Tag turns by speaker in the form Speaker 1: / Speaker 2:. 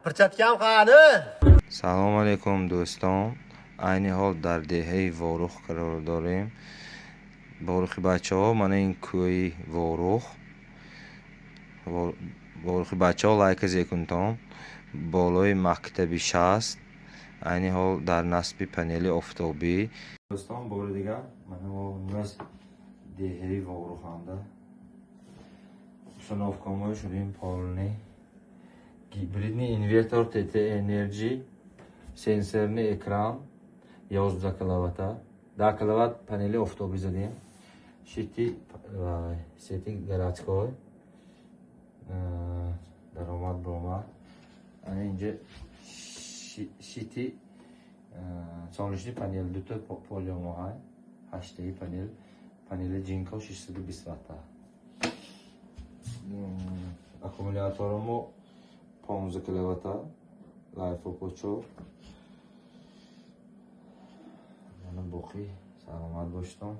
Speaker 1: Perçatkam qani?
Speaker 2: سلام علیکم دوستان. عین حال در دهه وارخ قرار داریم. وارخ بچه ها من این کوی وارخ بچه ها لایک زیکنتان بالای مکتبی 60 عین حال در نصب پنل آفتابی. دوستان بار دیگه من از دهه وارخ همده установкамой шудем полный гибридный инвертор ТТ энерджи, сенсорный экран 11 киловатта, 10 киловатт панели офтоби задем, сети городской, даромад бромад, инҷа сети солнечный панел дута полиомоҳай 8 панели Jinko 620 ватта. Аккумуляторимо 15 киловатта, лайф опочо. Mana boqi, salomat bo'lishdan.